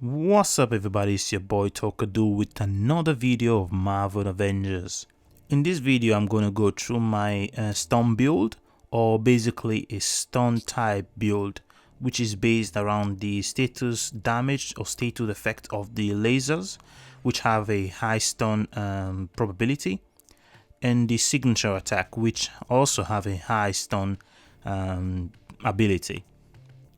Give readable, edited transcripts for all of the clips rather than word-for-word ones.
What's up everybody, it's your boy Tokadu with another video of Marvel Avengers. In this video I'm going to go through my stun build, or basically a stun type build, which is based around the status damage or status effect of the lasers, which have a high stun probability, and the signature attack, which also have a high stun ability.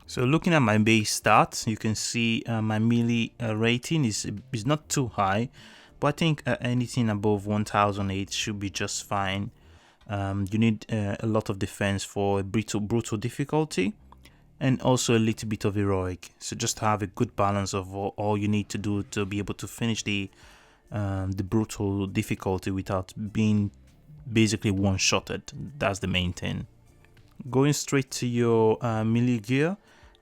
So looking at my base stats, you can see my melee rating is not too high, but I think anything above 1008 should be just fine. You need a lot of defense for a brutal difficulty, and also a little bit of heroic. So just have a good balance of all you need to do to be able to finish the brutal difficulty without being basically one-shotted. That's the main thing. Going straight to your melee gear.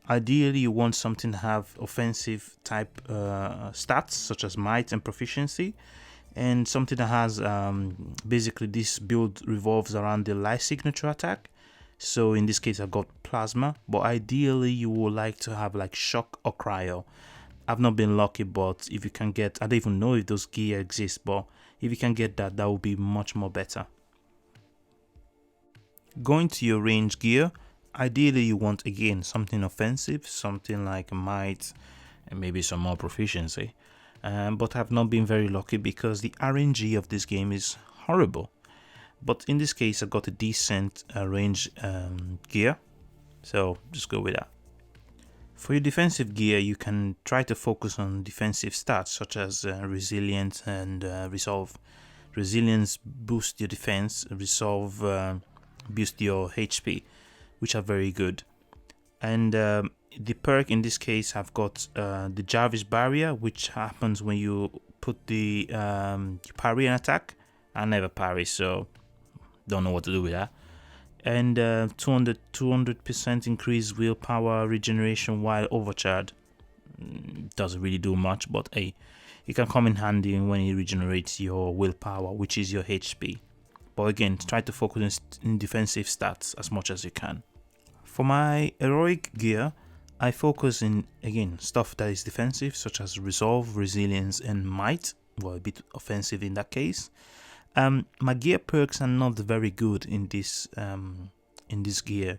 Ideally, you want something to have offensive type stats such as might and proficiency, and something that has basically this build revolves around the light signature attack. So in this case, I got plasma, but ideally you would like to have like shock or cryo. I've not been lucky, but if you can get, I don't even know if those gear exist, but if you can get that, that would be much more better. Going to your range gear. Ideally, you want again something offensive, something like might, and maybe some more proficiency. But I've not been very lucky because the RNG of this game is horrible. But in this case, I got a decent range gear, so just go with that. For your defensive gear, you can try to focus on defensive stats such as resilience and resolve. Resilience boosts your defense, resolve boosts your HP, which are very good. And the perk in this case, I've got the Jarvis barrier, which happens when you put the you parry an attack. I never parry, so don't know what to do with that. And 200% increased willpower regeneration while overcharged. Doesn't really do much, but hey, it can come in handy when it regenerates your willpower, which is your HP. But again, try to focus in defensive stats as much as you can. For my heroic gear, I focus in, again, stuff that is defensive, such as resolve, resilience, and might. Well, a bit offensive in that case. My gear perks are not very good in this gear,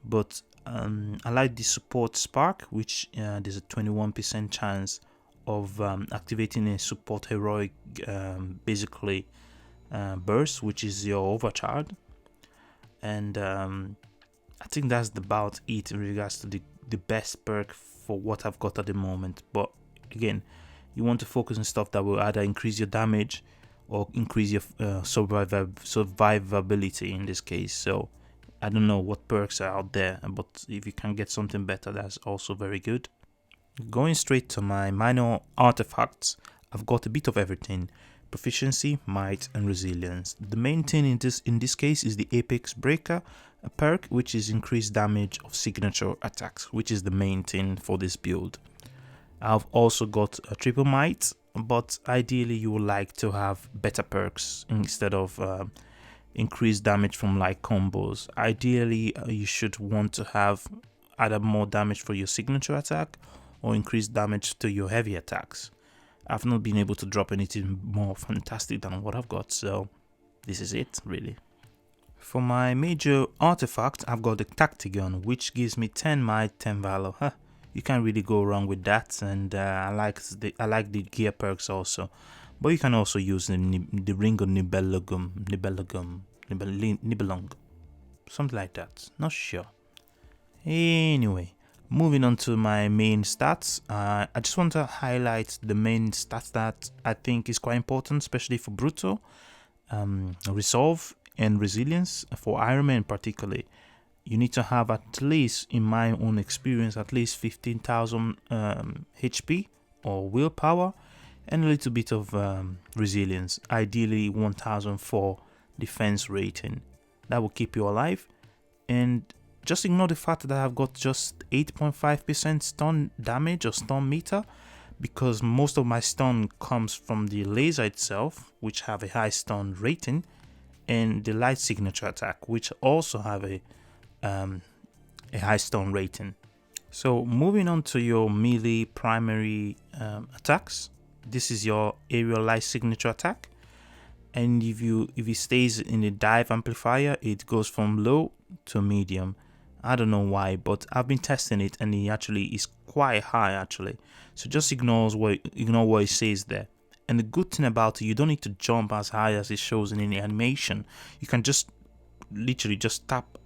but I like the support spark, which there's a 21% chance of activating a support heroic, basically burst, which is your overcharge, and I think that's about it in regards to the best perk for what I've got at the moment. But again, you want to focus on stuff that will either increase your damage or increase your survivability in this case. So I don't know what perks are out there, but if you can get something better, that's also very good. Going straight to my minor artifacts, I've got a bit of everything: proficiency, might, and resilience. The main thing in this case is the Apex Breaker, a perk which is increased damage of signature attacks, which is the main thing for this build. I've also got a triple might, but ideally you would like to have better perks instead of increased damage from like combos. Ideally, you should want to have either more damage for your signature attack or increased damage to your heavy attacks. I've not been able to drop anything more fantastic than what I've got, so this is it, really. For my major artifact, I've got the Tactigun, which gives me 10 might, 10 valor. You can't really go wrong with that, and I like the gear perks also. But you can also use the Ring of Nibelung, something like that. Not sure. Anyway. Moving on to my main stats, I just want to highlight the main stats that I think is quite important, especially for Brutal, Resolve, and Resilience. For Ironman particularly, you need to have at least, in my own experience, at least 15,000 HP or willpower, and a little bit of resilience, ideally 1,004 defense rating. That will keep you alive. And just ignore the fact that I've got just 8.5% stun damage or stun meter, because most of my stun comes from the laser itself, which have a high stun rating, and the light signature attack, which also have a high stun rating. So moving on to your melee primary attacks, this is your aerial light signature attack, and if it stays in the dive amplifier, it goes from low to medium. I don't know why, but I've been testing it and it actually is quite high actually. So just ignore what it says there. And the good thing about it, you don't need to jump as high as it shows in any animation. You can just literally just tap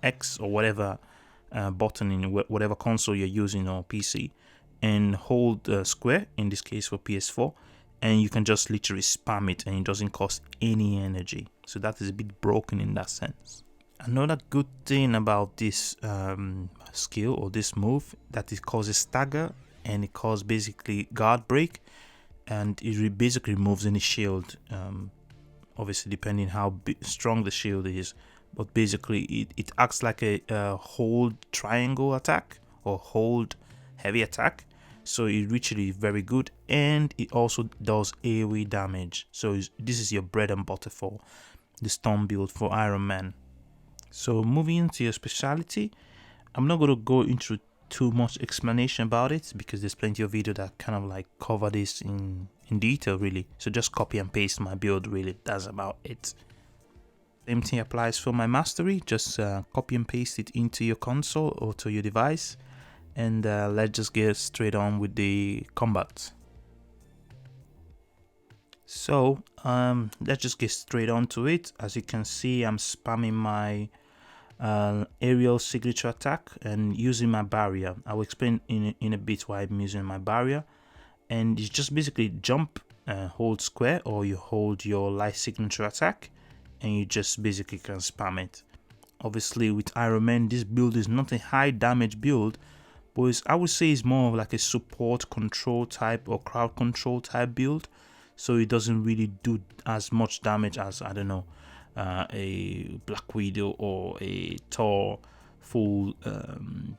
X or whatever button in whatever console you're using or PC, and hold square, in this case for PS4, and you can just literally spam it and it doesn't cost any energy. So that is a bit broken in that sense. Another good thing about this skill or this move, that it causes stagger and it causes basically guard break, and it basically removes any shield, obviously depending how strong the shield is, but basically it acts like a hold triangle attack or hold heavy attack. So it literally is very good, and it also does AoE damage. So this is your bread and butter for the storm build for Ironman. So moving into your specialty, I'm not going to go into too much explanation about it because there's plenty of video that kind of like cover this in detail really. So just copy and paste my build really, that's about it. Same thing applies for my mastery, just copy and paste it into your console or to your device, and let's just get straight on with the combat. So let's just get straight on to it. As you can see, I'm spamming my aerial signature attack and using my barrier. I will explain in a bit why I'm using my barrier. And you just basically jump, hold square, or you hold your light signature attack, and you just basically can spam it. Obviously with Ironman, this build is not a high damage build, but I would say it's more of like a support control type or crowd control type build. So it doesn't really do as much damage as, I don't know, a Black Widow or a Thor full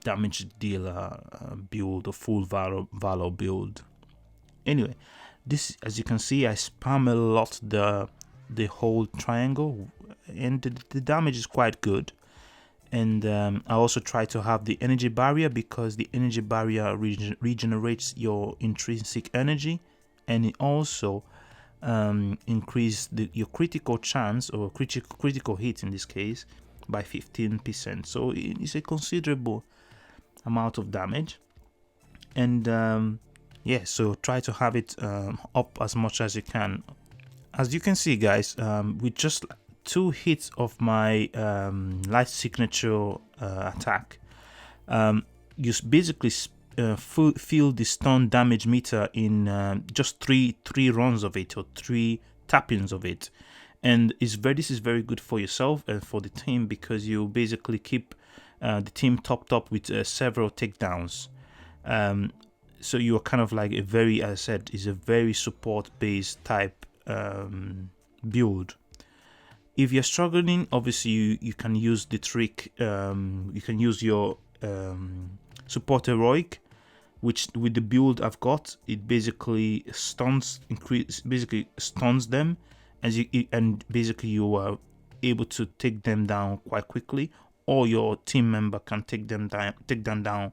damage dealer build or full Valor build. Anyway, this, as you can see, I spam a lot the whole triangle, and the damage is quite good. And I also try to have the energy barrier, because the energy barrier regenerates your intrinsic energy, and it also increase your critical chance, or critical hit in this case, by 15%. So it's a considerable amount of damage. And yeah, so try to have it up as much as you can. As you can see, guys, with just 2 hits of my light signature attack, you basically feel the stun damage meter in just three runs of it, or 3 tappings of it. And this is very good for yourself and for the team, because you basically keep the team topped up with several takedowns. So you're kind of like as I said, is a very support based type build. If you're struggling, obviously you can use the trick. You can use your support heroic, which with the build I've got, it basically stuns them, and basically you are able to take them down quite quickly, or your team member can take them down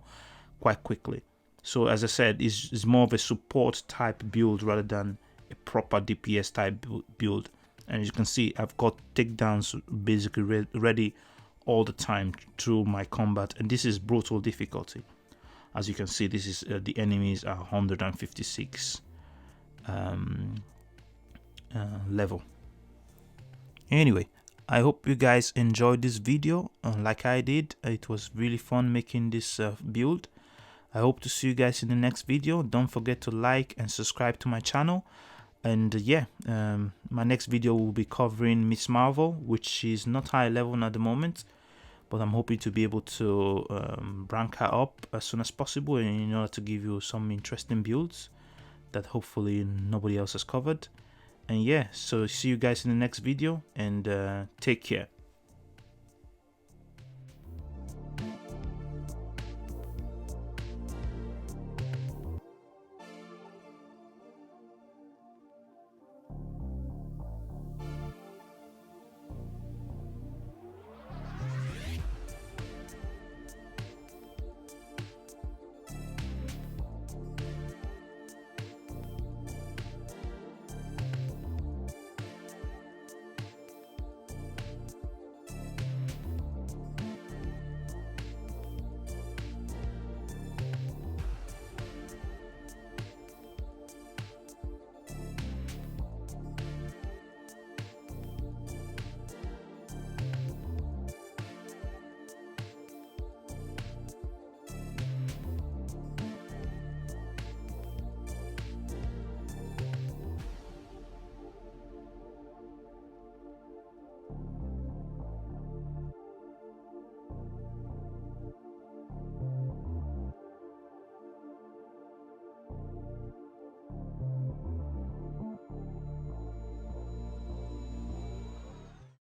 quite quickly. So as I said, it's more of a support type build rather than a proper DPS type build. And as you can see, I've got takedowns basically ready all the time through my combat, and this is brutal difficulty. As you can see, this is the enemies are 156 level. Anyway, I hope you guys enjoyed this video like I did. It was really fun making this build. I hope to see you guys in the next video. Don't forget to like and subscribe to my channel. And yeah, my next video will be covering Miss Marvel, which is not high level at the moment, but I'm hoping to be able to rank her up as soon as possible, in order to give you some interesting builds that hopefully nobody else has covered. And yeah, so see you guys in the next video, and take care.